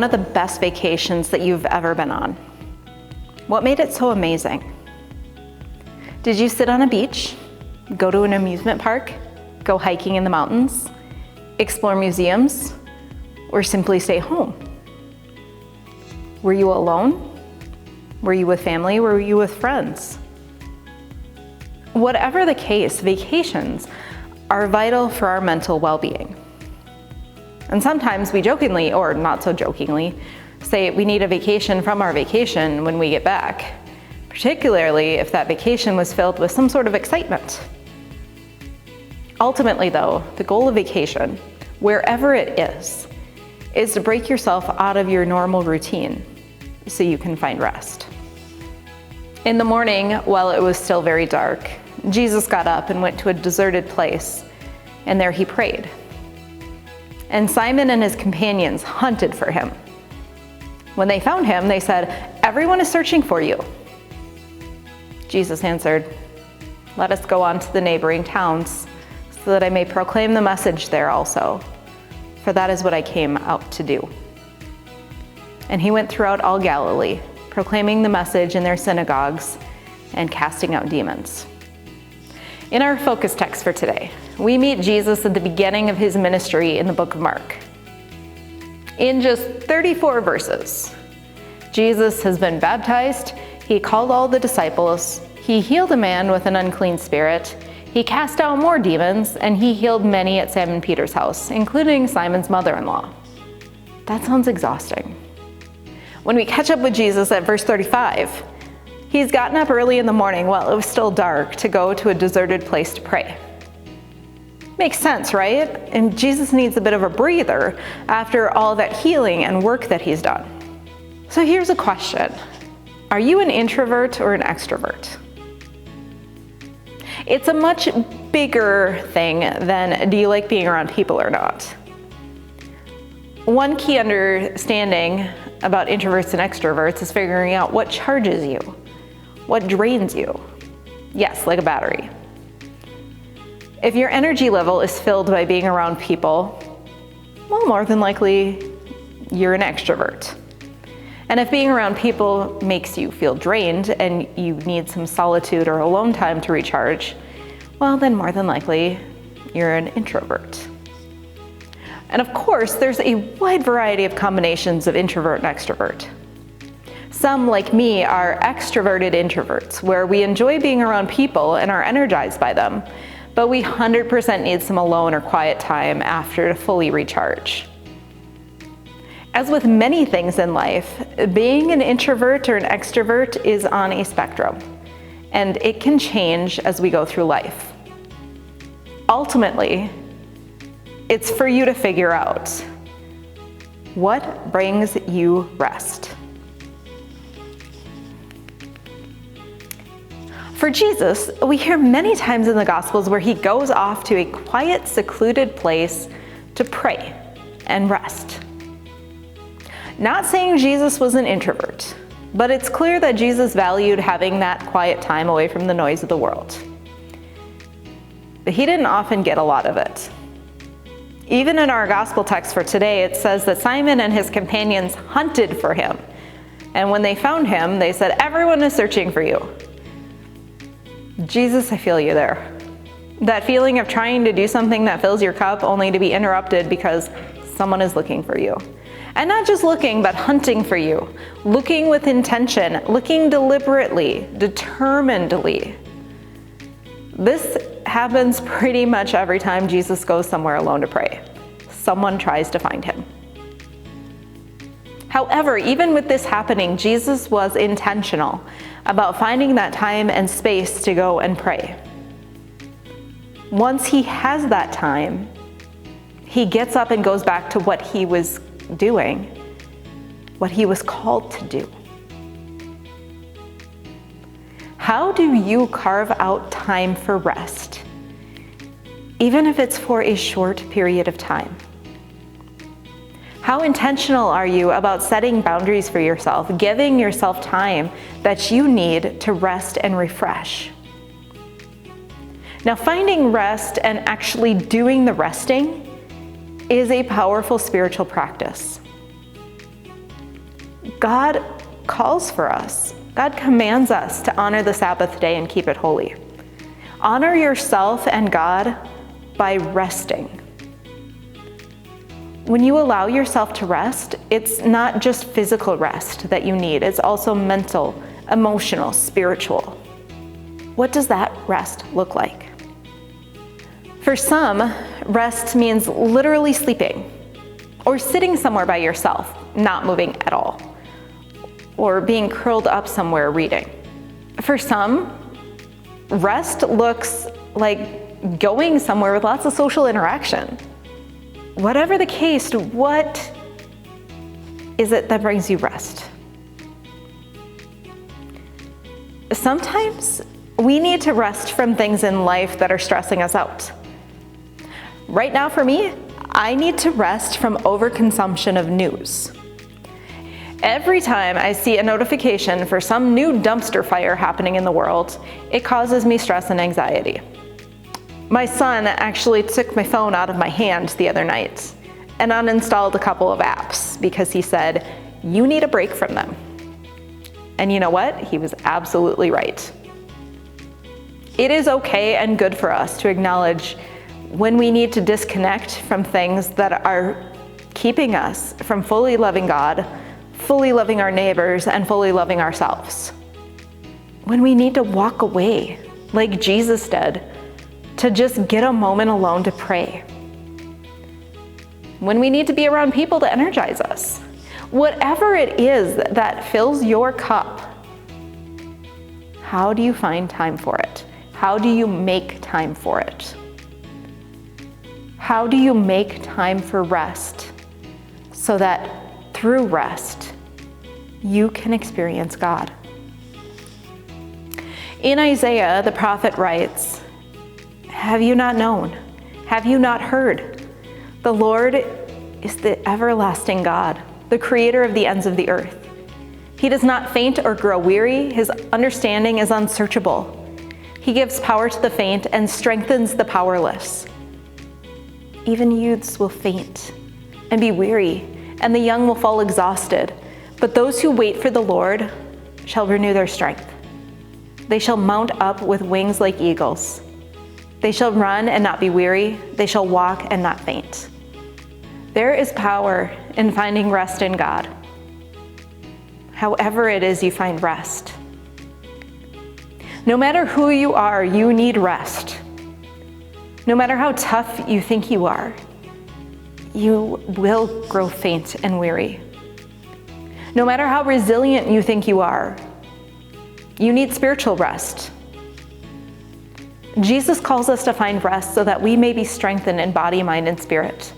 one of the best vacations that you've ever been on? What made it so amazing? Did you sit on a beach, go to an amusement park, go hiking in the mountains, explore museums, or simply stay home? Were you alone? Were you with family? Were you with friends? Whatever the case, vacations are vital for our mental well-being. And sometimes we jokingly, or not so jokingly, say we need a vacation from our vacation when we get back, particularly if that vacation was filled with some sort of excitement. Ultimately though, the goal of vacation, wherever it is to break yourself out of your normal routine so you can find rest. In the morning, while it was still very dark, Jesus got up and went to a deserted place, and there he prayed. And Simon and his companions hunted for him. When they found him, they said, "Everyone is searching for you." Jesus answered, "Let us go on to the neighboring towns, so that I may proclaim the message there also, for that is what I came out to do." And he went throughout all Galilee, proclaiming the message in their synagogues and casting out demons. In our focus text for today, we meet Jesus at the beginning of his ministry in the book of Mark. In just 34 verses, Jesus has been baptized, he called all the disciples, he healed a man with an unclean spirit, he cast out more demons, and he healed many at Simon Peter's house, including Simon's mother-in-law. That sounds exhausting. When we catch up with Jesus at verse 35, he's gotten up early in the morning while it was still dark to go to a deserted place to pray. Makes sense, right? And Jesus needs a bit of a breather after all that healing and work that he's done. So here's a question. Are you an introvert or an extrovert? It's a much bigger thing than do you like being around people or not. One key understanding about introverts and extroverts is figuring out what charges you, what drains you. Yes, like a battery. If your energy level is filled by being around people, well, more than likely you're an extrovert. And if being around people makes you feel drained and you need some solitude or alone time to recharge, well, then more than likely you're an introvert. And of course, there's a wide variety of combinations of introvert and extrovert. Some, like me, are extroverted introverts, where we enjoy being around people and are energized by them, but we 100% need some alone or quiet time after to fully recharge. As with many things in life, being an introvert or an extrovert is on a spectrum, and it can change as we go through life. Ultimately, it's for you to figure out what brings you rest. For Jesus, we hear many times in the Gospels where he goes off to a quiet, secluded place to pray and rest. Not saying Jesus was an introvert, but it's clear that Jesus valued having that quiet time away from the noise of the world. But he didn't often get a lot of it. Even in our gospel text for today, it says that Simon and his companions hunted for him. And when they found him, they said, "Everyone is searching for you." Jesus, I feel you there. That feeling of trying to do something that fills your cup only to be interrupted because someone is looking for you. And not just looking, but hunting for you. Looking with intention, looking deliberately, determinedly. This happens pretty much every time Jesus goes somewhere alone to pray. Someone tries to find him. However, even with this happening, Jesus was intentional about finding that time and space to go and pray. Once he has that time, he gets up and goes back to what he was doing, what he was called to do. How do you carve out time for rest, even if it's for a short period of time? How intentional are you about setting boundaries for yourself, giving yourself time that you need to rest and refresh? Now, finding rest and actually doing the resting is a powerful spiritual practice. God calls for us. God commands us to honor the Sabbath day and keep it holy. Honor yourself and God by resting. When you allow yourself to rest, it's not just physical rest that you need, it's also mental, emotional, spiritual. What does that rest look like? For some, rest means literally sleeping, or sitting somewhere by yourself, not moving at all, or being curled up somewhere reading. For some, rest looks like going somewhere with lots of social interaction. Whatever the case, what is it that brings you rest? Sometimes we need to rest from things in life that are stressing us out. Right now for me, I need to rest from overconsumption of news. Every time I see a notification for some new dumpster fire happening in the world, it causes me stress and anxiety. My son actually took my phone out of my hand the other night and uninstalled a couple of apps because he said, "You need a break from them." And you know what? He was absolutely right. It is okay and good for us to acknowledge when we need to disconnect from things that are keeping us from fully loving God, fully loving our neighbors, and fully loving ourselves. When we need to walk away, like Jesus did, to just get a moment alone to pray. When we need to be around people to energize us. Whatever it is that fills your cup, how do you find time for it? How do you make time for it? How do you make time for rest so that through rest, you can experience God? In Isaiah, the prophet writes, "Have you not known? Have you not heard? The Lord is the everlasting God, the creator of the ends of the earth. He does not faint or grow weary. His understanding is unsearchable. He gives power to the faint and strengthens the powerless. Even youths will faint and be weary, and the young will fall exhausted. But those who wait for the Lord shall renew their strength. They shall mount up with wings like eagles. They shall run and not be weary. They shall walk and not faint." There is power in finding rest in God. However it is you find rest. No matter who you are, you need rest. No matter how tough you think you are, you will grow faint and weary. No matter how resilient you think you are, you need spiritual rest. Jesus calls us to find rest so that we may be strengthened in body, mind, and spirit.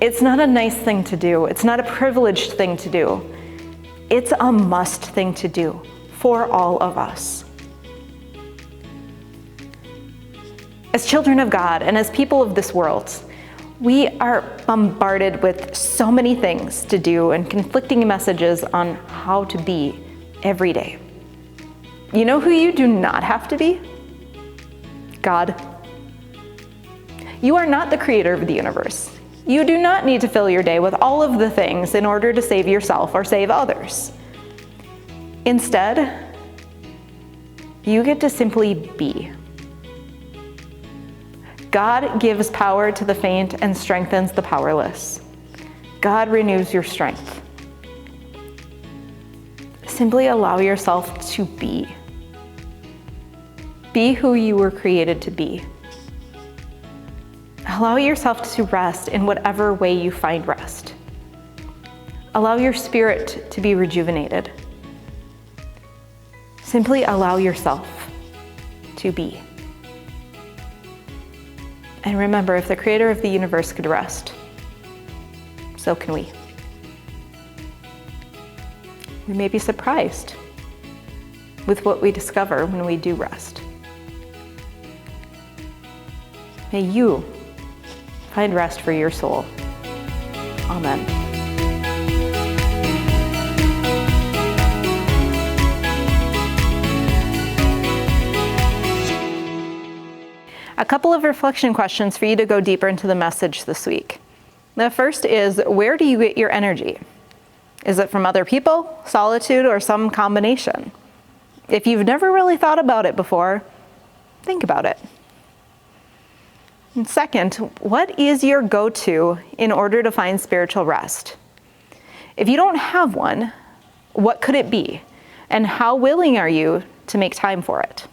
It's not a nice thing to do. It's not a privileged thing to do. It's a must thing to do for all of us. As children of God and as people of this world, we are bombarded with so many things to do and conflicting messages on how to be every day. You know who you do not have to be? God. You are not the creator of the universe. You do not need to fill your day with all of the things in order to save yourself or save others. Instead, you get to simply be. God gives power to the faint and strengthens the powerless. God renews your strength. Simply allow yourself to be. Be who you were created to be. Allow yourself to rest in whatever way you find rest. Allow your spirit to be rejuvenated. Simply allow yourself to be. And remember, if the creator of the universe could rest, so can we. We may be surprised with what we discover when we do rest. May you find rest for your soul. Amen. A couple of reflection questions for you to go deeper into the message this week. The first is, where do you get your energy? Is it from other people, solitude, or some combination? If you've never really thought about it before, think about it. And second, what is your go-to in order to find spiritual rest? If you don't have one, what could it be? And how willing are you to make time for it?